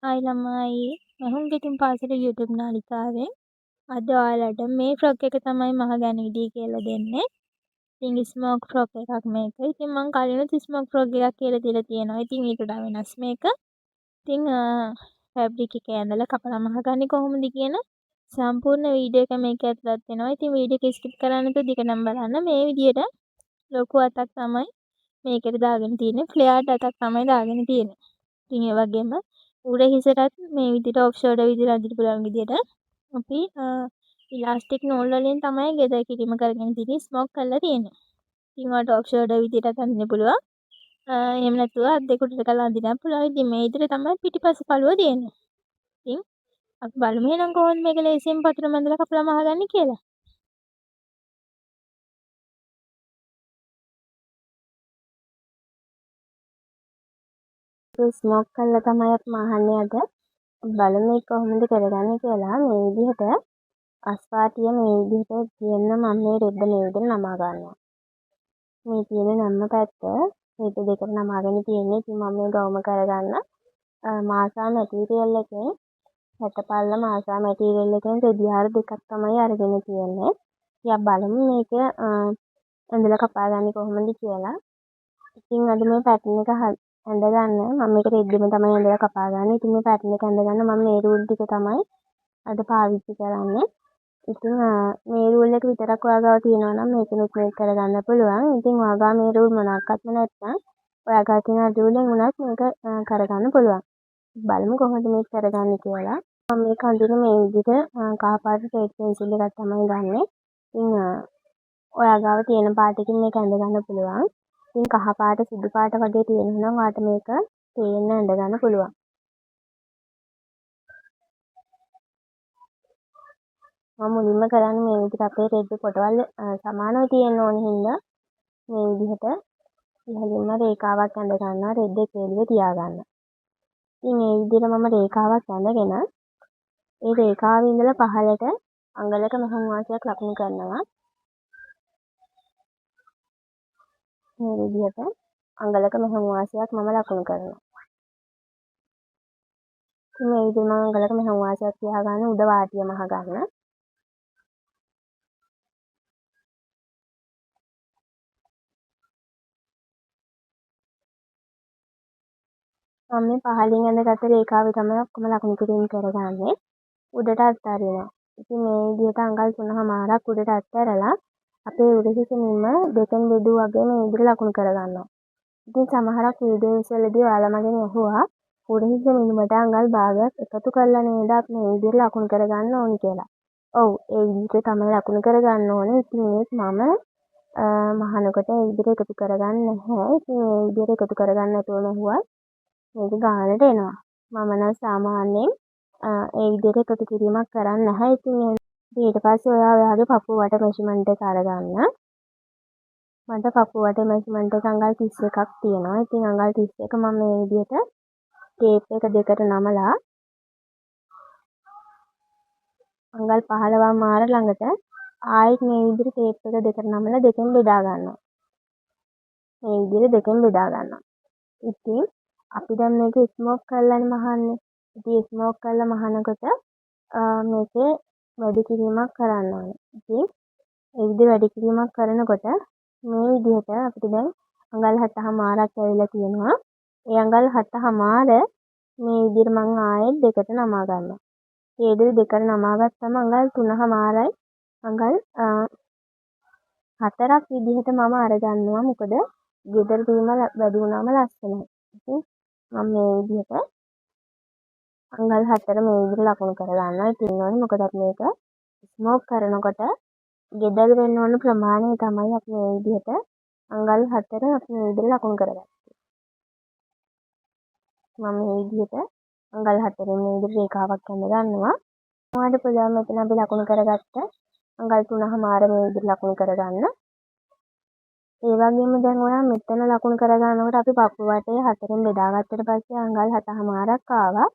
Hi ළමයි මහුන් ගෙතුම් පාසල YouTube නාලිකාවෙන් අද ඔයාලට මේ ෆ්‍රොක් එක තමයි මහගැන විදිය කියලා දෙන්නේ. ඉතින් ස්මෝක් ෆ්‍රොක් එකක් මේක. ඉතින් මම කලිනුත් ස්මෝක් ෆ්‍රොක් එකක් කියලා දීලා තියෙනවා. ඉතින් ඊට වඩා වෙනස් මේක. ඉතින් ෆැබ්‍රික් එක ඇඳලා කපලා මහගන්නේ කොහොමද කියන සම්පූර්ණ වීඩියෝ එක මේක ඇතුළත් වෙනවා. ඉතින් වීඩියෝ එක ස්කිප් කරන්න නැතුව දිගටම බලන්න. මේ විදියට ලොකු අතක් තමයි මේකට දාගෙන තියෙන්නේ. ෆ්ලෙයාර්ඩ් අතක් තමයි දාගෙන තියෙන්නේ. ඉතින් ඒ වගේම උඩ හිසටත් මේ විදිහට ඔෆ් ෂෝල්ඩර් විදිහට අදින්න පුළුවන් විදිහට අපි ඉලාස්ටික් නූල් වලින් තමයි ගෙදර කිරීම කරගෙන තියෙන්නේ ස්මෝක් කරලා තියෙන්නේ. ඉතින් ඔයාලට ඔෆ් ෂෝල්ඩර් විදිහට අදින්න පුළුවන්. එහෙම නැතුව අත් දෙක උඩට කරලා අදින්න පුළුවන්. ඉතින් මේ විදිහට තමයි පිටිපස්ස පළුව තියෙන්නේ. ඉතින් අපි බලමු එහෙනම් කොහොමද මේක ලේසියෙන් පතුර මැදලා කපලා මහගන්නේ කියලා. ස්මෝක් කරලා තමයි අපි මහන්නේ අද. බලමු කොහොමද කරගන්නේ කියලා. මේ විදිහට අස්පාටිය මේ විදිහට තියෙන මම මේ රෙද්ද මේ විදිහට නමා ගන්නවා. මේ තියෙන නම්ම පැත්ත රෙද්ද දෙකට නමාගෙන තියෙන්නේ. ඉතින් මම මේ ගවුම කරගන්න මාසා මැටීරියල් එකෙන් 60 පල්ල මාසා මැටීරියල් එකෙන් රෙදි හාර දෙකක් තමයි අරගෙන තියෙන්නේ. ඉතින් අපි බලමු මේක ඇඳලා කපාගන්නේ කොහොමද කියලා. ඉතින් අද මේ පැටර්න් එක ඇඳ ගන්න මම මේක රෙද්දෙම තමයි ඇඳලා කපාගන්නේ. ඉතින් මේ පැටර්න් එක ඇඳ ගන්න මම මේ රූල් ටික තමයි අද පාවිච්චි කරන්නේ. ඉතින් මේ රූල් එක විතරක් ඔයා ගාව තියෙනවා නම් මේකෙනුත් මේක කරගන්න පුළුවන්. ඉතින් ඔයා ගාව මේ රූල් මොනක්වත්ම නැත්නම් ඔයා ගාව තියෙන රූලෙන් උනත් මේක කරගන්න පුළුවන්. බලමු කොහොමද මේක කරගන්නේ කියලා. මම මේ කඳුර මේ විදිහට කහ පාට ටේප් පෙන්සිල් එකක් තමයි ගන්නෙ. ඉතින් ඔයා ගාව තියෙන පාටකින් මේක ඇඳ ගන්න පුළුවන්. ඉතින් කහ පාට සුදු පාට වගේ තියෙනවා නම් ඔයාට මේක තේන්න ඇඳ ගන්න පුළුවන්. මම මුලින්ම කරන්නේ මේ විදිහට අපේ රෙද්ද පොටවල් සමානව තියෙන්න ඕන හින්දා මේ විදිහට ඉහළින්ම රේඛාවක් ඇඳ ගන්නවා රෙද්ද කෙළුවේ තියාගන්න. ඉතින් මේ විදිහට මම රේඛාවක් ඇඳගෙන ඒ රේඛාවේ ඉඳලා පහළට අඟලක මෙහෙම වාසියක් ලකුණු කරනවා. මේ විදිහට අඟලක මෙහෙම වාසියක් මම ලකුණු කරනවා. ඉතින් මේ විදිහට මම අඟලක මෙහෙම වාසියක් තියාගන්න උඩ වාටිය මහ ගන්න. මම මේ පහළින් ඇඳගත්ත රේඛාවේ තමයි ඔක්කොම ලකුණු කිරීම කරගන්නේ. උඩට අත්හරිනවා. ඉතින් මේ විදිහට අඟල් 3මාරක් උඩට අත්හැරලා අපේ උරහිසින්ම දෙකෙන් බෙදුව වගේ මේ විදිහට ලකුණු කරගන්නවා. ඉතින් සමහරක් වීඩියෝස් වලදී ඔයාලා මගෙන් අහුවා උරහිස මිනුමට අඟල් භාගයක් එකතු කරලා නේද අපි මේ විදිහට ලකුණු කරගන්න ඕනි කියලා. ඔව් ඒ විදිහට තමයි ලකුණු කරගන්න ඕනේ. ඉතින් මේක මම මහනකොට ඒ විදිහට එකතු කරගන්නේ නැහැ. ඉතින් මේ විදිහට එකතු කරගන්න නැතුව මහුවත් මේක ගානට එනවා. මම නම් සාමාන්‍යයෙන් ඒ විදිහට එකතු කිරීමක් කරන්නේ නැහැ. ඉතින් ඊට පස්සේ ඔයාගේ පපුව වට මෙෂර්මන්ට් එක අරගන්න. මට පපුව වට මෙෂර්මන්ට් එක අඟල් 31ක් තියෙනවා. ඉතින් අඟල් 31 මම මේ විදිහට ටේප් එක දෙකට නමලා අඟල් 15 මාර ළඟට ආයෙත් මේ විදිහට ටේප් එක දෙකට නමලා දෙකෙන් බෙදා ගන්නවා. මේ විදිහට දෙකෙන් බෙදා ගන්නවා. ඉතින් අපි දැන් මේක ස්මෝක් කරලානේ මහන්නේ. ඉතින් ස්මෝක් කරලා මහනකොට මේකේ වැඩි කිරීමක් කරන්න ඕනේ. ඉතින් ඒ විදිහට වැඩි කිරීමක් කරනකොට මේ විදිහට අපිට දැන් අඟල් 7මාරක් ඇවිල්ලා තියෙනවා. ඒ අඟල් 7මාර මේ විදිහට මම ආයෙත් දෙකට නමා ගන්නවා. ඒ විදිහට දෙකට නමා ගත්තම අඟල් 3මාරයි අඟල් 4ක් විදිහට මම අරගන්නවා. මොකද ගෙදර වීම වැඩි වුණාම ලස්සනයි. ඉතින් මම මේ විදිහට අඟල් 4 මේ විදිහට ලකුණු කරගන්නවා. ඉතින් ඕනේ මොකද අපි මේක ස්මෝක් කරනකොට ගෙදර වෙන්න ඕන ප්‍රමාණය තමයි අපි මේ විදිහට අඟල් 4 අපි මේ විදිහට ලකුණු කරගන්නේ. මම මේ විදිහට අඟල් 4 මේ විදිහට රේඛාවක් ඇඳ ගන්නවා. ඔයාලට පුළුවන් මෙතන අපි ලකුණු කරගත්ත අඟල් 3මාර මේ විදිහට ලකුණු කරගන්න. ඒ වගේම දැන් ඔයා මෙතන ලකුණු කරගන්නකොට අපි පපුව වටේ 4ෙන් බෙදාගත්තට පස්සේ අඟල් 7මාරක් ආවා.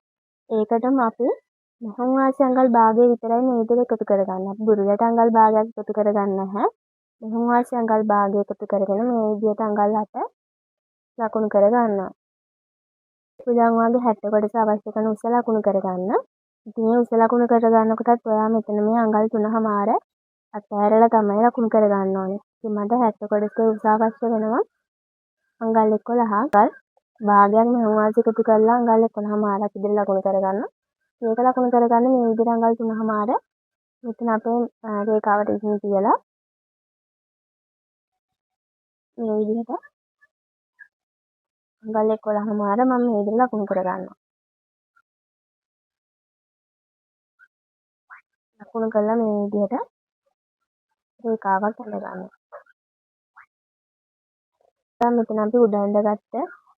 ඒකටම අපි මෙහොන් වාසි අඟල් භාගය විතරයි මේ විදිහට එකතු කරගන්න. අපි බුරුලට අඟල් භාගයක් එකතු කරගන්න නැහැ. මෙහොන් වාසි අඟල් භාගය එකතු කරගෙන මේ විදිහට අඟල් 8 ලකුණු කරගන්නවා. පුළුවන් වගේ 60 කොටස අවශ්‍ය කරන උස ලකුණු කරගන්න. ඉතින් මේ උස ලකුණු කරගන්නකොටත් ඔයා මෙතන මේ අඟල් 3.5 අතෑරලා තමයි ලකුණු කරගන්න ඕනේ. ඉතින් මට 60 කොටසේ උස අවශ්‍ය වෙනවා අඟල් 11ක්. භාගයක් මෙහෙම වාසි එකතු කරලා අඟල් 11.5ක් විදිහට ලකුණු කරගන්න. මේක ලකුණු කරගන්න මේ විදිහට අඟල් 3.5 මෙතන අපේ රේඛාවට ඉතින් තියලා මේ විදිහට අඟල් 11.5 මම මේ විදිහට ලකුණු කරගන්නවා. ලකුණු කළා මේ විදිහට රේඛාවක් අඳගන්නවා. දැන් මෙතන අපි උඩ ඇඳගත්ත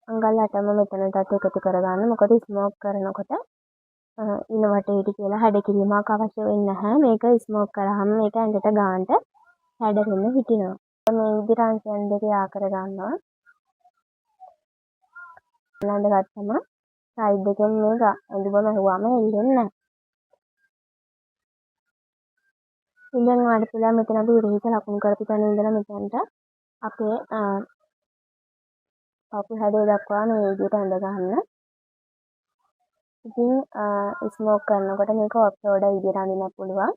අඟල් 8ම මෙතනටත් එකතු කරගන්න. මොකද ස්මෝක් කරනකොට ඉන වටේට කියලා හැඩ කිරීමක් අවශ්‍ය වෙන්නේ නැහැ. මේක ස්මෝක් කරාම මේක ඇඟට ගන්නට හැඩ වෙන්න හිටිනවා. මේ විදිහට අංශයන් දෙක යා කරගන්නවා. ඇඳගත්තම සයිඩ් එකෙන් මේක ඇඳුම මැහුවාම එල්ලෙන්නේ නැහැ. ඉතින් ඔයාලට පුළුවන් මෙතන අපි ඉරිහිස ලකුණු කරපු තැන ඉඳලා මෙතනට අපේ පපු හැඩය දක්වා මේ විදිහට ඇඳ ගන්න. ඉතින් ස්මෝක් කරනකොට මේක ඔෆ් ෂෝල්ඩර් විදිහට අඳින්න පුළුවන්.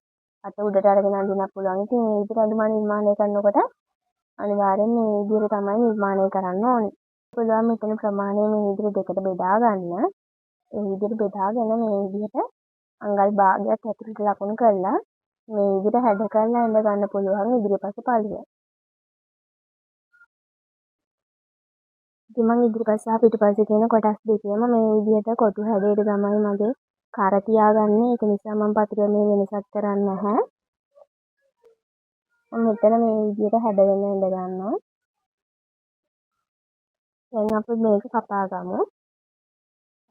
අත උඩට අරගෙන අඳින්න පුළුවන්. ඉතින් මේ විදිහට අඳුම නිර්මාණය කරනකොට අනිවාර්යෙන් මේ විදිහට තමයි නිර්මාණය කරන්න ඕනේ. පුළුවන් මෙතන ප්‍රමාණය මේ විදිහට දෙකට බෙදා ගන්න. මේ විදිහට බෙදාගෙන මේ විදිහට අඟල් භාගයක් ඇතුළට ලකුණු කරලා මේ විදිහට හැඩ කරලා ඇඳ ගන්න පුළුවන් ඉදිරිපස පළුව. ඉතින් මම ඉදිරිපස සහ පිටුපස කියන කොටස් දෙකේම මේ විදිහට කොටු හැඩයට තමයි මගේ කර තියාගන්නේ. ඒක නිසා මම පතුරේ වෙනසක් කරන්නේ නැහැ. මම මෙතන මේ විදිහට හැඩගෙන ඇඳ ගන්නවා. දැන් අපි මේක කපා ගමු.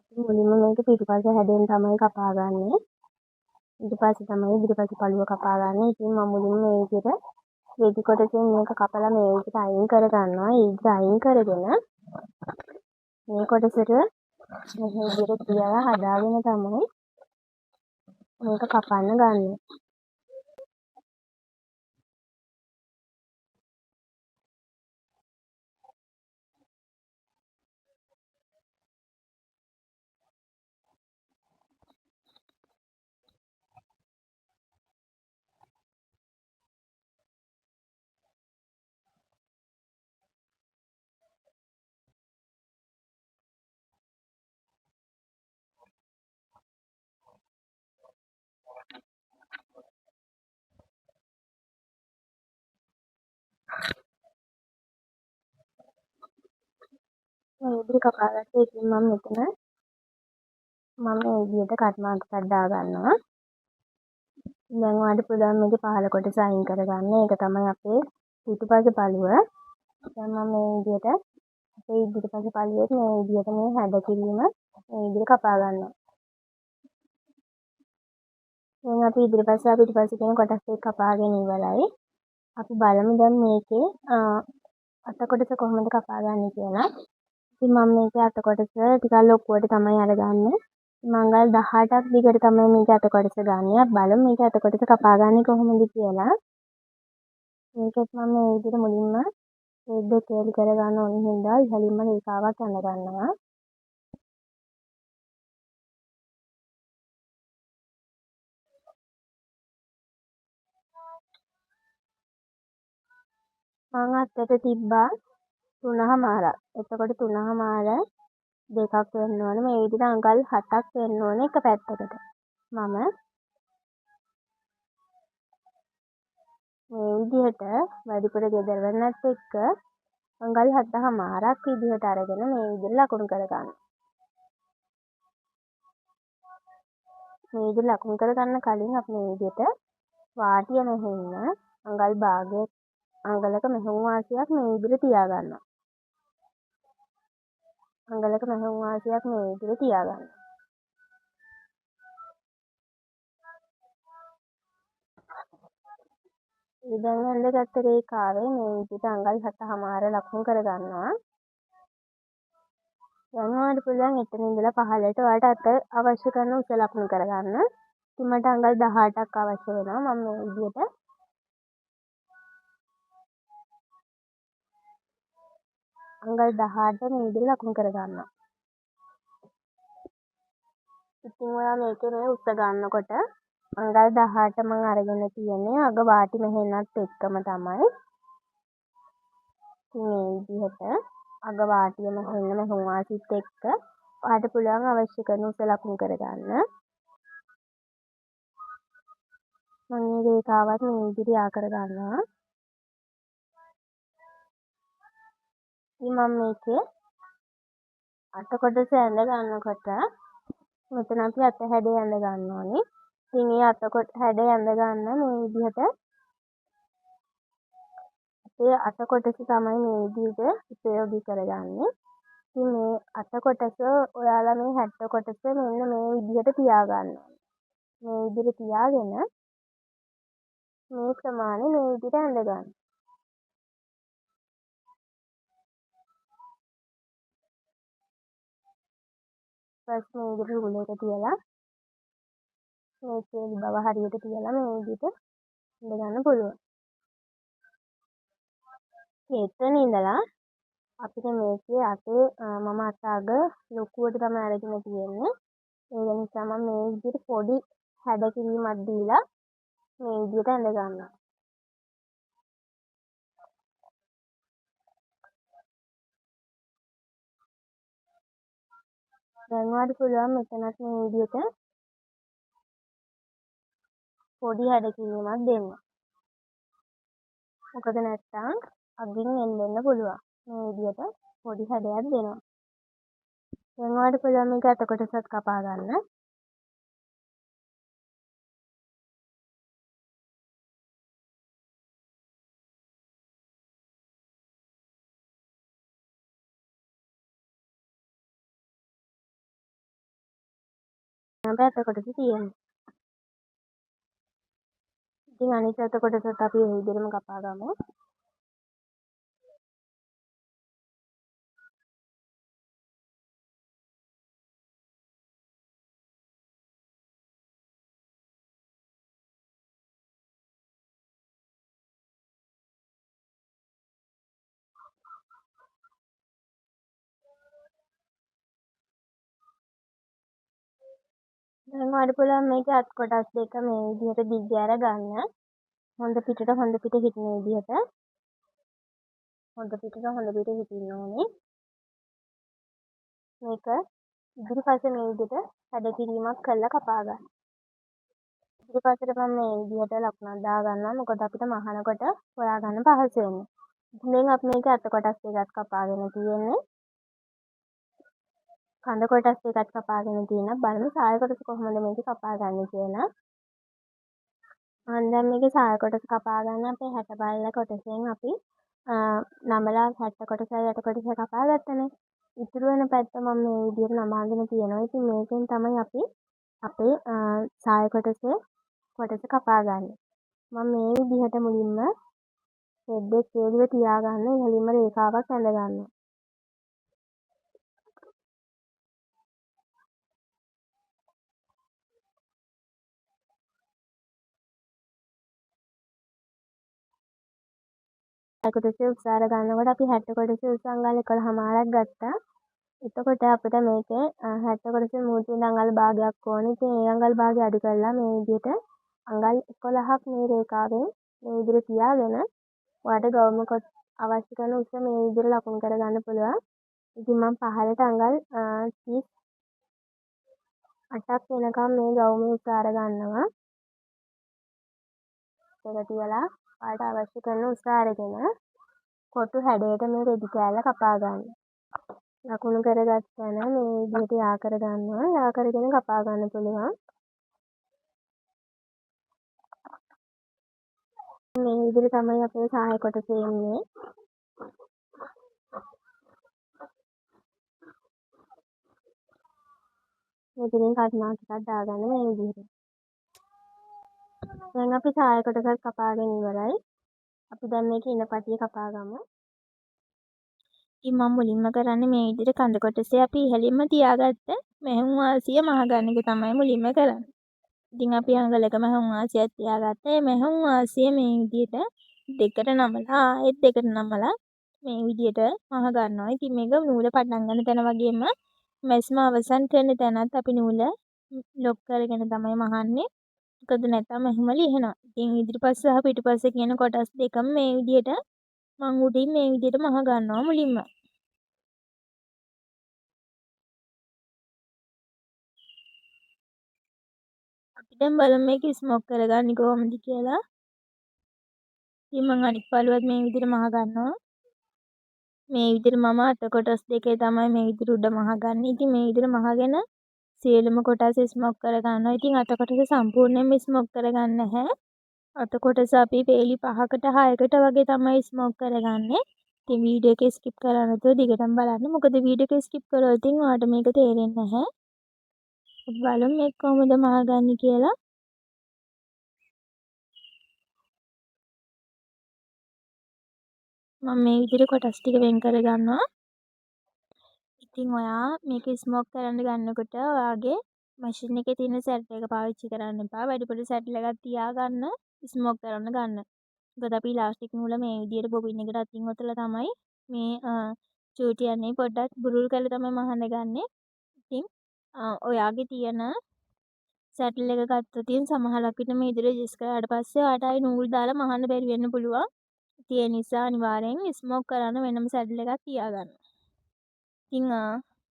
අපි මුලින්ම මේක පිටුපස හැඩෙන් තමයි කපා ගන්නෙ. ඊට පස්සේ තමයි ඉදිරිපස පළුව කපා ගන්න. ඉතින් මම මුලින්ම මේ විදිහට රෙදි කොටසෙන් මේක කපලා මේ විදිහට අයින් කර ගන්නවා. ඒ විදිහට අයින් කරගෙන මේ කොටසට මේ විදිහට තියලා හදාගෙන තමයි මේක කපන්න ගන්න. මේ විදිහට කපාගත්ත ඉතින් මම මෙතන මේ විදිහට කට් මාර්ක් එකක් දා ගන්නවා. දැන් ඔයාලට පුළුවන් මේකේ පහළ කොටස අයින් කරගන්න. ඒක තමයි අපේ පිටුපස පළුව. දැන් මම මේ විදිහට අපේ ඉදිරිපස පළුවේ මේ විදිහට මේ හැඩ කිරීම මේ විදිහට කපා ගන්නවා. දැන් අපි ඉදිරිපස සහ පිටුපස කියන කොටස් දෙක කපාගෙන ඉවරයි. අපි බලමු දැන් මේකේ අත කොටස කොහොමද කපා ගන්න කියලා. ඉතින් මම මේකේ අත කොටස ටිකක් ලොකුවට තමයි අරගන්නේ. මංගල් 18ක් දිගට තමයි මේක අත කොටස ගන්න. බලමු මේක අත කොටස කපා ගන්නේ කොහොමද කියලා. මේකත් මම මේ විදිහට මුලින්ම දෙක කැලි කර ගන්න ඕන හින්දා ඉහළින්ම රේඛාවක් අඳ ගන්නවා. මම අතට තිබ්බා 3.5. එතකොට 3.5 දෙකක් වෙන්න ඕනේ. මේ විදිහට අඟල් 7ක් වෙන්න ඕනේ එක පැත්තකට. මම මේ විදිහට වැඩිපුර ගෙදර වෙනත් එක්ක අඟල් 7.5ක් විදිහට අරගෙන මේ විදිහට ලකුණු කරගන්න. මේ විදිහට ලකුණු කරගන්න කලින් අපි මේ විදිහට වාටිය මෙහෙන්න අඟල් භාගයක් අඟලක මෙහෙම වාසියක් මේ විදිහට තියාගන්නවා. අඟලක මෙහෙම වාසියක් මේ විදිහට තියාගන්න. ඉතින් ඇඳගත්ත රේඛාවේ මේ විදිහට අඟල් 7.5 ලකුණු කරගන්නවා. දැන් ඔයාලට පුළුවන් එතන ඉඳලා පහළට ඔයාලට අත අවශ්‍ය කරන උස ලකුණු කරගන්න. ඉතින් මට අඟල් 18ක් අවශ්‍ය වෙනවා. මම මේ විදිහට අඟල් 18 මේ විදිහට ලකුණු කරගන්නවා. ඉතින් ඔයා මේකේ මේ උස ගන්නකොට අඟල් 18 මම අරගෙන තියෙන්නේ අග වාටි මෙහෙන්නත් එක්කම තමයි. ඉතින් මේ විදිහට අග වාටිය මෙහෙන්න මෙහෙම වාසිත් එක්ක ඔයාට පුළුවන් අවශ්‍ය කරන උස ලකුණු කරගන්න. මම මේ රේඛාවත් මේ විදිහට යා කරගන්නවා. ඉතින් මම මේකේ අත කොටස ඇඳ ගන්නකොට මෙතන අපි අත හැඩය ඇඳ ගන්න ඕනේ. ඉතින් මේ අත හැඩය ඇඳ ගන්න මේ විදිහට අපේ අත කොටස තමයි මේ විදිහට උපයෝගී කරගන්නේ. ඉතින් මේ අත කොටස ඔයාලා මේ හැට්ට කොටස මෙන්න මේ විදිහට තියාගන්න ඕනේ. මේ විදිහට තියාගෙන මේ ප්‍රමාණය මේ විදිහට ඇඳ ගන්න. ෆස්ට් මේ විදිහට රූල් එක තියලා මේකේ බව හරියට තියලා මේ විදිහට ඇඳ ගන්න පුළුවන්. එතන ඉඳලා අපිට මේකේ අතේ මම අත අග ලොකුවට තමයි අරගෙන තියෙන්නේ. ඒ නිසා මම මේ විදිහට පොඩි හැඩ කිරීමක් දීලා මේ විදිහට ඇඳ ගන්නවා. දැන් ඔයාලට පුළුවන් මෙතනත් මේ විදිහට පොඩි හැඩ කිරීමක් දෙන්න. මොකද නැත්තම් අගින් එන්න පුළුවන්. මේ විදිහට පොඩි හැඩයක් දෙනවා. දැන් ඔයාලට පුළුවන් මේක අත කොටසත් කපා ගන්න. අපේ අත කොටස තියෙනවා. ඉතින් අනිත් අත කොටසත් අපි මේ විදිහටම කපා ගමු. දැන් ඔයාලට පුළුවන් මේකේ අත් කොටස් දෙක මේ විදිහට දිග අරගන්න. හොඳ පිටට හිටින විදිහට. හොඳ පිටට හිටින්න ඕනේ. මේක ඉදිරිපස මේ විදිහට හැඩ කිරීමක් කරලා කපා ගන්න. ඉදිරිපසට මම මේ විදිහට ලකුණක් දා ගන්නවා. මොකද අපිට මහනකොට හොයාගන්න පහසු වෙන්නේ. ඉතින් අපි මේක අත කොටස් දෙකක් කපාගෙන තියෙන්නේ. කඳ කොටස් දෙකක් කපාගෙන තියෙනවා. බලමු සාය කොටස කොහොමද මේක කපා ගන්න කියලා. දැන් මේකේ සාය කොටස කපා ගන්න අපේ හැට බල්ල කොටසෙන් අපි නමලා හැට කොටසයි යට කොටසයි කපා ගත්තනේ. ඉතුරු වෙන පැත්ත මම මේ විදිහට නමාගෙන තියෙනවා. ඉතින් මේකෙන් තමයි අපි අපේ සාය කොටස කපා ගන්න. මම මේ විදිහට මුලින්ම හෙඩ් එක වේලිව තියාගන්න ඉහළින්ම රේඛාවක් ඇඳ ගන්නවා. සාය කොටසේ උසාර ගන්නකොට අපි හැට කොටසේ උස අඟල් 11මාරක් ගත්තා. එතකොට අපිට මේකේ හැට කොටසේ මූර්තියේ අඟල් භාගයක් ඕනේ. ඉතින් ඒ අඟල් භාගය අඩු කරලා මේ විදිහට අඟල් 11ක් මේ රේඛාවෙන් මේ විදිහට තියාගෙන ඔයාලට ගවුමක අවශ්‍ය කරන උස මේ විදිහට ලකුණු කරගන්න පුළුවන්. ඉතින් මම පහළට අඟල් 38ක් වෙනකම් මේ ගවුමේ උස අර ගන්නවා. ඒක තියලා ඔයාලට අවශ්‍ය කරන උස අරගෙන කොටු හැඩයට මේ රෙදි කෑල්ල කපා ගන්න. ලකුණු කරගත්තා නම් මේ විදිහට යා කර ගන්නවා. යා කරගෙන කපා ගන්න පුළුවන්. මේ විදිහට තමයි අපේ සාය කොටස එන්නේ. මෙතනින් කර්මාව ටිකක් දාගන්න මේ විදිහට. දැන් අපි සාය කොටසත් කපාගෙන ඉවරයි. අපි දැන් මේකේ ඉන පටිය කපා ගමු. ඉතින් මම මුලින්ම කරන්නේ මේ විදිහට කඳ කොටසේ අපි ඉහළින්ම තියාගත්ත මෙහෙම් වාසිය මහ ගන්න එක තමයි මුලින්ම කරන්නේ. ඉතින් අපි අඟලක මෙහෙම් වාසියක් තියාගත්තා. මේ මෙහෙම් වාසිය මේ විදිහට දෙකට නමලා ආයෙත් දෙකට නමලා මේ විදිහට මහ ගන්නවා. ඉතින් මේක නූල පටන් ගන්න තැන වගේම මැස්ම අවසන් කරන තැනත් අපි නූල ලොක් කරගෙන තමයි මහන්නේ. මොකද නැත්නම් එහෙම ලියනවා. ඉතින් ඉදිරිපස්ස සහ පිටුපස්ස කියන කොටස් දෙකම මේ විදිහට මං උඩින් මේ විදිහට මහ ගන්නවා මුලින්ම. අපි දැන් බලමු මේක ස්මෝක් කරගන්නේ කොහොමද කියලා. ඉතින් මං අනිත් පළුවත් මේ විදිහට මහ ගන්නවා. මේ විදිහට මම අත කොටස් දෙකේ තමයි මේ විදිහට උඩ මහ ගන්න. ඉතින් මේ විදිහට මහගෙන සියලුම කොටස් ස්මෝක් කරගන්නවා. ඉතින් අත කොටස සම්පූර්ණයෙන්ම ස්මෝක් කරගන්නේ නැහැ. අත කොටස අපි පේලි 5කට 6කට වගේ තමයි ස්මෝක් කරගන්නේ. ඉතින් වීඩියෝ එක ස්කිප් කරන්නේ නැතුව දිගටම බලන්න. මොකද වීඩියෝ එක ස්කිප් කරොත් ඉතින් ඔයාලට මේක තේරෙන්නේ නැහැ. අපි බලමු මේක කොහොමද මහගන්නේ කියලා. මම මේ විදිහට කොටස් ටික වෙන් කරගන්නවා. ඉතින් ඔයා මේක ස්මෝක් කරන්න ගන්නකොට ඔයාගේ මැෂින් එකේ තියෙන සැට් එක පාවිච්චි කරන්න එපා. වැඩිපුර සැට් එකක් තියාගන්න ස්මෝක් කරන්න ගන්න. මොකද අපි ඉලාස්ටික් නූල මේ විදිහට බොබින් එකට අතින් ඔතලා තමයි මේ චූටි යන්නේ පොඩ්ඩක් බුරුල් කරලා තමයි මහන්න ගන්නෙ. ඉතින් ඔයාගේ තියෙන සැටල් එක ගත්තොත් සමහරක් විට මේ විදිහට ජෙස් කරාට පස්සේ ඔයාට ආයි නූල් දාලා මහන්න බැරි වෙන්න පුළුවන්. ඒ නිසා අනිවාර්යෙන් ස්මෝක් කරන්න වෙනම සැඩල් එකක් තියාගන්න. ඉතින්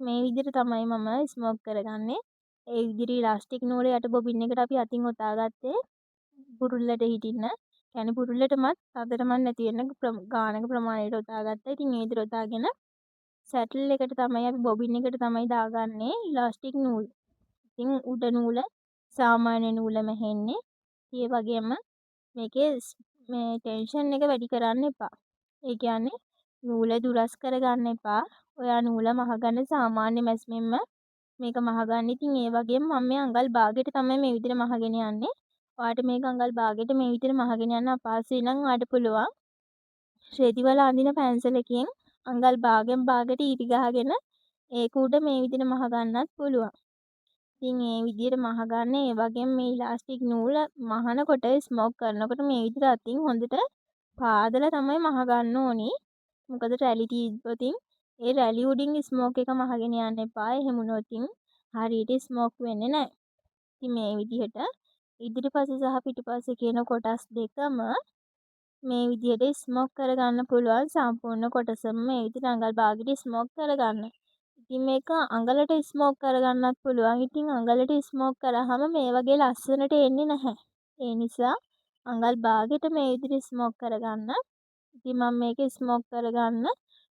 මේ විදිහට තමයි මම ස්මෝක් කරගන්නේ. ඒ විදිහට ඉලාස්ටික් නූලේ යට බොබින් එකට අපි අතින් ඔතාගත්තේ බුරුල්ලට හිටින්න. يعني බුරුල්ලටමත් අතරමත් නැති වෙන ගානක ප්‍රමාණයට ඔතාගත්තා. ඉතින් ඒ විදිහට ඔතාගෙන සැටල් එකට තමයි අපි බොබින් එකට තමයි දාගන්නේ ඉලාස්ටික් නූල්. ඉතින් උඩ නූල සාමාන්‍ය නූල මෙහෙන්නේ. ඒ වගේම මේකේ මේ ටෙන්ෂන් එක වැඩි කරන්න එපා. ඒ කියන්නේ නූල දුරස් කරගන්න එපා. ඔයා නූල මහගන්න සාමාන්‍ය මැස්මෙන්ම මේක මහගන්න. ඉතින් ඒ වගේම මම මේ අඟල් භාගයට තමයි මේ විදිහට මහගෙන යන්නේ. ඔයාට මේක අඟල් භාගයට මේ විදිහට මහගෙන යන්න අපහසුයි නම් ඔයාට පුළුවන් රෙදි වල අඳින පැන්සලකින් අඟල් භාගෙන් භාගයට ඊටි ගහගෙන ඒක උඩ මේ විදිහට මහ ගන්නත් පුළුවන්. ඉතින් මේ විදිහට මහ ගන්න. ඒ වගේම මේ ඉලාස්ටික් නූල මහනකොට ස්මෝක් කරනකොට මේ විදිහට අතින් හොඳට පාදලා තමයි මහ ගන්න ඕනි. මොකද රැලි තිබ්බොතින් ඒ රැලි උඩින් ස්මෝක් එක මහගෙන යන්න එපා. එහෙම වුණොත් හරියට ස්මෝක් වෙන්නේ නැහැ. ඉතින් මේ විදිහට ඉදිරිපස සහ පිටුපස කියන කොටස් දෙකම මේ විදිහට ස්මෝක් කරගන්න පුළුවන්. සම්පූර්ණ කොටසම මේ විදිහට අඟල් භාගයට ස්මෝක් කරගන්න. ඉතින් මේක අඟලට ස්මෝක් කරගන්නත් පුළුවන්. ඉතින් අඟලට ස්මෝක් කරාම මේ වගේ ලස්සනට එන්නේ නැහැ. ඒ නිසා අඟල් භාගයට මේ විදිහට ස්මෝක් කරගන්න. ඉතින් මම මේක ස්මෝක් කරගන්න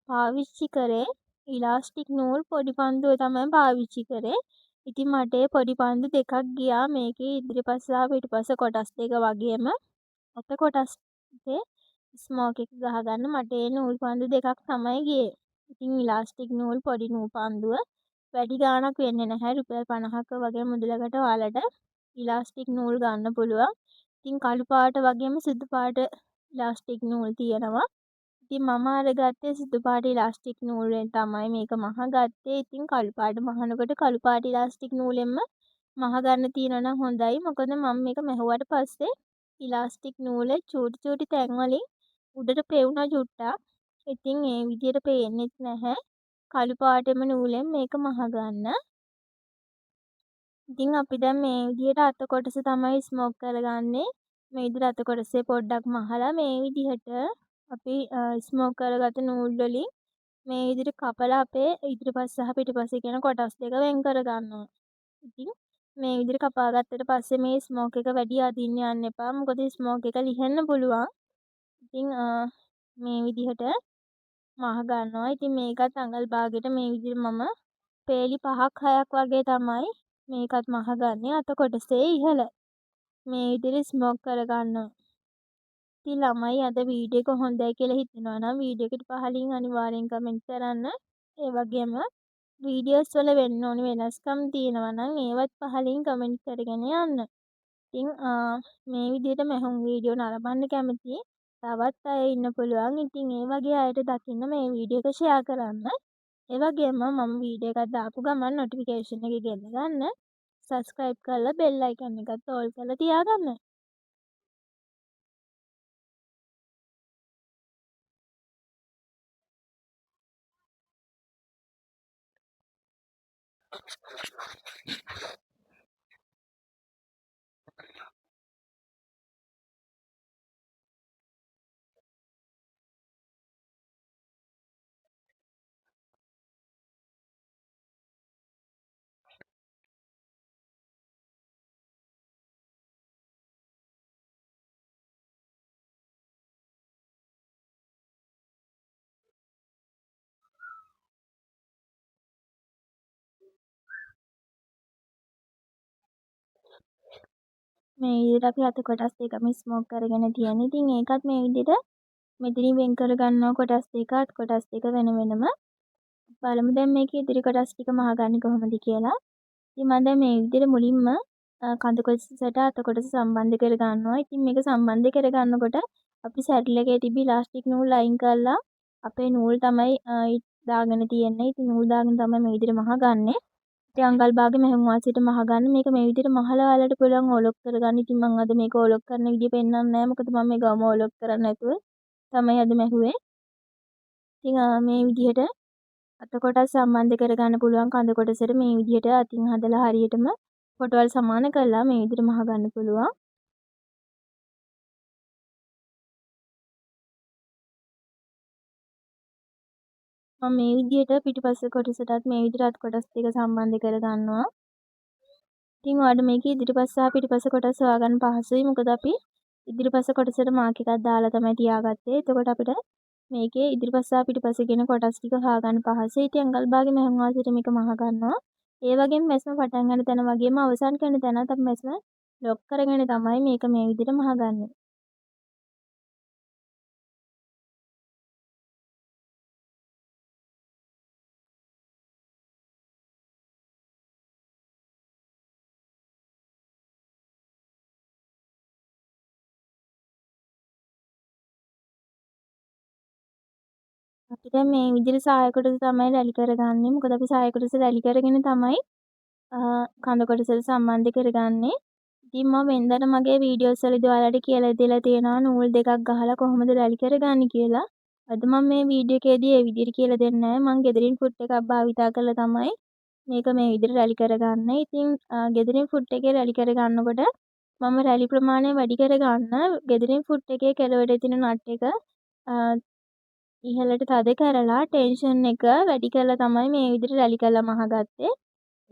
පාවිච්චි කරේ ඉලාස්ටික් නූල් පොඩි පන්දුව තමයි පාවිච්චි කරේ. ඉතින් මට පොඩි පන්දු දෙකක් ගියා මේකේ ඉදිරිපස සහ පිටුපස කොටස් දෙක වගේම අත කොටස් දෙකේ ස්මෝක් එක ගහගන්න මට ඒ නූල් පන්දු දෙකක් තමයි ගියේ. ඉතින් ඉලාස්ටික් නූල් පොඩි නූල් පන්දුව වැඩි ගාණක් වෙන්නේ නැහැ. රුපියල් 50ක වගේ මුදලකට ඔයාලට ඉලාස්ටික් නූල් ගන්න පුළුවන්. ඉතින් කළු පාට වගේම සුදු පාට ඉලාස්ටික් නූල් තියෙනවා. ඉතින් මම අරගත්තේ සුදු පාට ඉලාස්ටික් නූලෙන් තමයි මේක මහගත්තේ. ඉතින් කළු පාට මහනකොට කළු පාට ඉලාස්ටික් නූලෙන්ම මහ ගන්න තියෙනවා නම් හොඳයි. මොකද මම මේක මැහුවට පස්සේ ඉලාස්ටික් නූලේ චූටි චූටි තැන් වලින් උඩට පෙවුනා චුට්ටක්. ඉතින් ඒ විදිහට පේන්නෙත් නැහැ. කළු පාටෙම නූලෙන් මේක මහ ගන්න. ඉතින් අපි දැන් මේ විදිහට අත කොටස තමයි ස්මෝක් කරගන්නේ. මේ විදිහට අත කොටසේ පොඩ්ඩක් මහලා මේ විදිහට අපි ස්මෝක් කරගත්ත නූල් වලින් මේ විදිහට කපලා අපේ ඉදිරිපස් සහ පිටුපස කියන කොටස් දෙක වෙන් කරගන්නවා. ඉතින් මේ විදිහට කපා ගත්තට පස්සේ මේ ස්මෝක් එක වැඩි අදින්න යන්න එපා. මොකද ස්මෝක් එක ලිහෙන්න පුළුවන්. ඉතින් මේ විදිහට මහ ගන්නවා. ඉතින් මේකත් අඟල් භාගයට මේ විදිහට මම පේලි 5ක් 6ක් වගේ තමයි මේකත් මහ ගන්නේ අත කොටසේ ඉහළ. මේ විදිහට ස්මෝක් කරගන්නවා. ඉතින් ළමයි අද වීඩියෝ එක හොඳයි කියලා හිතනවා නම් වීඩියෝ එකට පහලින් අනිවාර්යෙන් කමෙන්ට් කරන්න. ඒ වගේම වීඩියෝස් වල වෙන්න ඕනි වෙනස්කම් තියෙනවා නම් ඒවත් පහලින් කමෙන්ට් කරගෙන යන්න. ඉතින් මේ විදිහට මැහුම් වීඩියෝ නරඹන්න කැමති තවත් අය ඉන්න පුළුවන්. ඉතින් ඒ වගේ අයට දකින්න මේ වීඩියෝ එක ෂෙයා කරන්න. ඒ වගේම මම වීඩියෝ එකක් දාපු ගමන් නොටිෆිකේෂන් එක ගෙන්න ගන්න. සබ්ස්ක්‍රයිබ් කරලා බෙල් අයිකන් එකත් ඕල් කරලා තියාගන්න. මේ විදිහට අපි අත කොටස් දෙකම ස්මෝක් කරගෙන තියන්නේ. ඉතින් ඒකත් මේ විදිහට මෙතනින් වෙන් කර ගන්නවා කොටස් දෙක, අත් කොටස් දෙක වෙන වෙනම. බලමු දැන් මේකේ ඉදිරි කොටස් ටික මහගන්නේ කොහොමද කියලා. ඉතින් මම දැන් මේ විදිහට මුලින්ම කඳ කොටසට අත කොටස සම්බන්ධ කර ගන්නවා. ඉතින් මේක සම්බන්ධ කර ගන්නකොට අපි සැඩල් එකේ තිබි ඉලාස්ටික් නූල් අයින් කරලා අපේ නූල් තමයි දාගෙන තියෙන්නේ. ඉතින් නූල් දාගෙන තමයි මේ විදිහට මහගන්නේ. ඉතින් අඟල් භාගෙ මෙහෙම වාසියට මහගන්න. මේක මේ විදිහට මහලා ඔයාලට පුළුවන් ඔලොක් කරගන්න. ඉතින් මම අද මේක ඔලොක් කරන විදිය පෙන්නන්නේ නැහැ. මොකද මම මේ ගම ඔලොක් කරන්නේ නැතුව තමයි අද මැහුවේ. ඉතින් මේ විදිහට අත කොටස් සම්බන්ධ කරගන්න පුළුවන් කඳ කොටසට මේ විදිහට අතින් හදලා හරියටම පොටවල් සමාන කරලා මේ විදිහට මහගන්න පුළුවන්. මම මේ විදිහට පිටිපස්ස කොටසටත් මේ විදිහට අත් කොටස් දෙක සම්බන්ධ කරගන්නවා. ඉතින් ඔයාලට මේකේ ඉදිරිපස්ස සහ පිටිපස්ස කොටස් හොයාගන්න පහසුයි. මොකද අපි ඉදිරිපස්ස කොටසට මාක් එකක් දාලා තමයි තියාගත්තේ. එතකොට අපිට මේකේ ඉදිරිපස්ස සහ පිටිපස්ස කියන කොටස් ටික හොයාගන්න පහසුයි. ඉතින් අඟල් භාගෙ මෙහෙම වාසියට මේක මහ ගන්නවා. ඒ වගේම මැස්ම පටන් ගන්න තැන වගේම අවසන් කරන තැනත් අපි මැස්ම ලොක් කරගෙන තමයි මේක මේ විදිහට මහගන්නේ. අපි දැන් මේ විදිහට සාය කොටස තමයි රැලි කරගන්නේ. මොකද අපි සාය කොටස රැලි කරගෙන තමයි කඳ කොටසට සම්බන්ධ කරගන්නේ. ඉතින් මම වෙනදාට මගේ වීඩියෝස් වලදී ඔයාලට කියලා දීලා තියෙනවා නූල් දෙකක් ගහලා කොහොමද රැලි කරගන්නේ කියලා. අද මම මේ වීඩියෝ එකේදී ඒ විදිහට කියලා දෙන්නේ නැහැ. මම ගෙදරින් ෆුට් එකක් භාවිතා කරලා තමයි මේක මේ විදිහට රැලි කරගන්නේ. ඉතින් ගෙදරින් ෆුට් එකේ රැලි කරගන්නකොට මම රැලි ප්‍රමාණය වැඩි කරගන්න ගෙදරින් ෆුට් එකේ කෙළවරේ තියෙන නට් එක ඉහළට තද කරලා ටෙන්ෂන් එක වැඩි කරලා තමයි මේ විදිහට රැලි කරලා මහගත්තේ.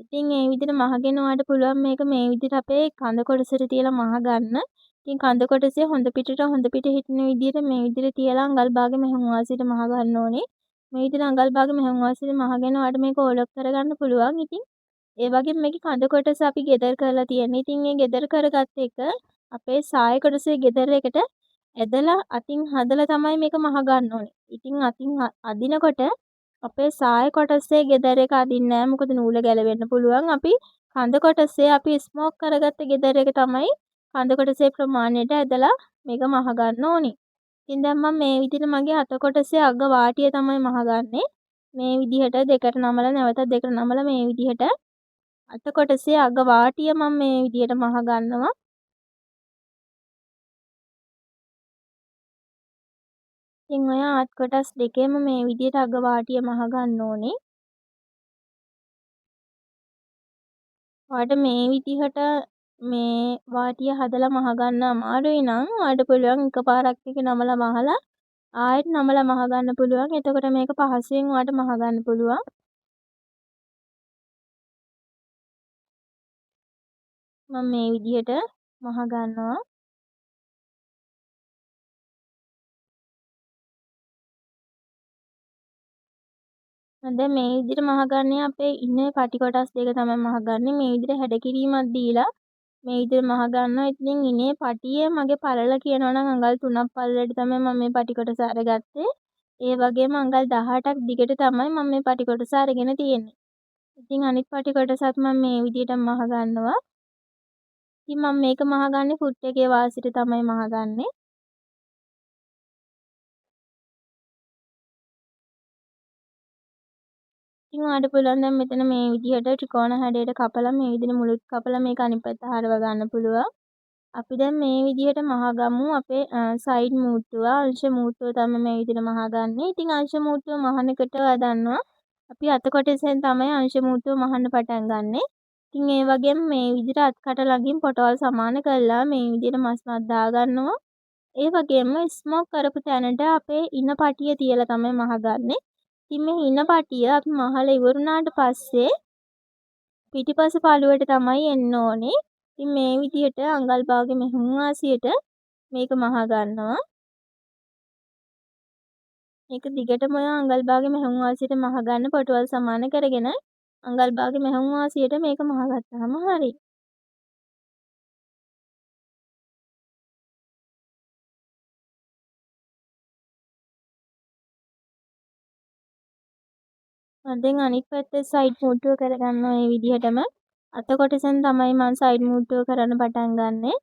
ඉතින් ඒ විදිහට මහගෙන ඔයාලට පුළුවන් මේක මේ විදිහට අපේ කඳ කොටසට තියලා මහගන්න. ඉතින් කඳ කොටසේ හොඳ පිට හිටින විදිහට මේ විදිහට තියලා අඟල් භාගෙ මෙහෙම වාසියට මහ ගන්න ඕනේ. මේ විදිහට අඟල් භාගෙ මෙහෙම වාසියට මහගෙන ඔයාලට මේක ඔලොක් කරගන්න පුළුවන්. ඉතින් ඒ වගේම මේකේ කඳ කොටස අපි ගෙදර කරලා තියෙන්නේ. ඉතින් මේ ගෙදර කරගත්ත එක අපේ සාය කොටසේ ගෙදර එකට ඇදලා අතින් හදලා තමයි මේක මහ ගන්න ඕනේ. ඉතින් අතින් අදිනකොට අපේ සාය කොටසේ ගෙදර එක අදින්නේ නැහැ. මොකද නූල ගැලවෙන්න පුළුවන්. අපි කඳ කොටසේ අපි ස්මෝක් කරගත්ත ගෙදර එක තමයි කඳ කොටසේ ප්‍රමාණයට ඇදලා මේක මහ ගන්න ඕනේ. ඉතින් දැන් මම මේ විදිහට මගේ අත කොටසේ අග වාටිය තමයි මහගන්නේ. මේ විදිහට දෙකට නමලා නැවතත් දෙකට නමලා මේ විදිහට අත කොටසේ අග වාටිය මම මේ විදිහට මහ ගන්නවා. ඉතින් ඔය අත් කොටස් දෙකේම මේ විදිහට අග වාටිය මහ ගන්න ඕනේ. ඔයාලට මේ විදිහට මේ වාටිය හදලා මහ ගන්න අමාරුයි නම් ඔයාලට පුළුවන් එකපාරක් එක නමලා මහලා ආයෙත් නමලා මහ ගන්න පුළුවන්. එතකොට මේක පහසුවෙන් ඔයාලට මහ ගන්න පුළුවන්. මම මේ විදිහට මහ ගන්නවා. දැන් මේ විදිහට මහගන්නේ අපේ ඉන්නේ පටි කොටස් දෙක තමයි මහගන්නේ. මේ විදිහට හැඩ කිරීමක් දීලා මේ විදිහට මහගන්නවා. ඉතින් ඉනේ පටිය මගේ පළල කියනවා නම් අඟල් 3ක් පළලට තමයි මම මේ පටි කොටස අරගත්තේ. ඒ වගේම අඟල් 18ක් දිගට තමයි මම මේ පටි කොටස අරගෙන තියෙන්නේ. ඉතින් අනිත් පටි කොටසත් මම මේ විදිහට මහගන්නවා. ඉතින් මම මේක මහගන්නේ ෆුට් එකේ වාසියට තමයි මහගන්නේ. ඉතින් ඔයාලට පුළුවන් දැන් මෙතන මේ විදිහට ත්‍රිකෝණ හැඩයට කපලා මේ විදිහට මුලුත් කපලා මේක අනිත් පැත්ත හරව ගන්න පුළුවන්. අපි දැන් මේ විදිහට මහගමු අපේ සයිඩ් මූට්ටුව අංශ මූට්ටුව තමයි මේ විදිහට මහගන්නේ. ඉතින් අංශ මූට්ටුව මහනකොට ඔයා දන්නවා අපි අත කොටසෙන් තමයි අංශ මූට්ටුව මහන්න පටන් ගන්නෙ. ඉතින් ඒ වගේම මේ විදිහට අත්කට ළඟින් පොටවල් සමාන කරලා මේ විදිහට මස්මත් දාගන්නවා. ඒ වගේම ස්මෝක් කරපු තැනට අපේ ඉන පටිය තියලා තමයි මහගන්නේ. ඉතින් මේ ඉන පටිය අපි මහලා ඉවරුනාට පස්සේ පිටිපස පළුවට තමයි එන්න ඕනේ. ඉතින් මේ විදිහට අඟල් භාගෙ මෙහෙම වාසියට මේක මහ ගන්නවා. මේක දිගටම අඟල් භාගෙ මෙහෙම වාසියට මහ ගන්න පොටවල් සමාන කරගෙන අඟල් භාගෙ මෙහෙම වාසියට මේක මහ ගත්තාම හරියි. දැන් අනිත් පැත්තේ සයිඩ් මුට්ටුව කරගන්නවා මේ විදිහටම. අත කොටසෙන් තමයි මම සයිඩ් මුට්ටුව කරන්න පටන් ගන්නෙ.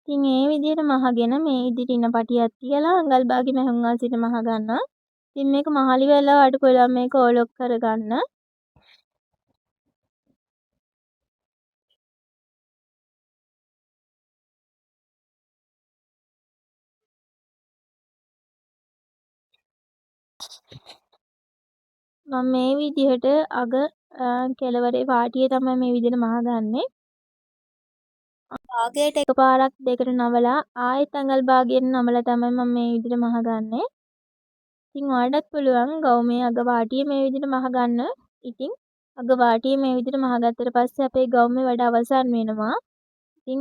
ඉතින් ඒ විදිහට මහගෙන මේ ඉදිරියට ඉන පටියක් තියලා අඟල් භාගෙ මැහුම් අසිට මහ ගන්නවා. ඉතින් මේක මහලි වෙලා අඩු පුළුවන් මේක ඕලොක් කරගන්න. මම මේ විදිහට අග කෙළවරේ පාටිය තමයි මේ විදිහට මහගන්නේ. භාගයට එකපාරක් දෙකට නමලා ආයෙත් අඟල් භාගයෙන් නමලා තමයි මම මේ විදිහට මහගන්නේ. ඉතින් ඔයාලටත් පුළුවන් ගවුමේ අග පාටිය මේ විදිහට මහගන්න. ඉතින් අග පාටිය මේ විදිහට මහගත්තට පස්සේ අපේ ගවුමේ වැඩ අවසන් වෙනවා. ඉතින්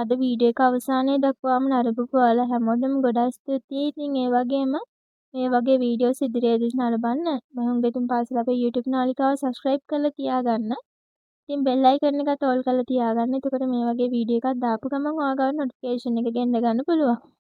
අද වීඩියෝ එක අවසානයේ දක්වාම නරඹපු ඔයාලා හැමෝටම ගොඩාක් ස්තුතියි. ඉතින් ඒ වගේම මේ වගේ වීඩියෝස් ඉදිරියේදීත් නරඹන්න. මම උගෙතුන් පාසල අපේ YouTube නාලිකාව subscribe කරලා තියාගන්න. ඉතින් බෙල් අයිකන් එකත් ඕල් කරලා තියාගන්න. එතකොට මේ වගේ වීඩියෝ එකක් දාපු ගමන් ඔයාගාවට notification එක ගෙන්න ගන්න පුළුවන්.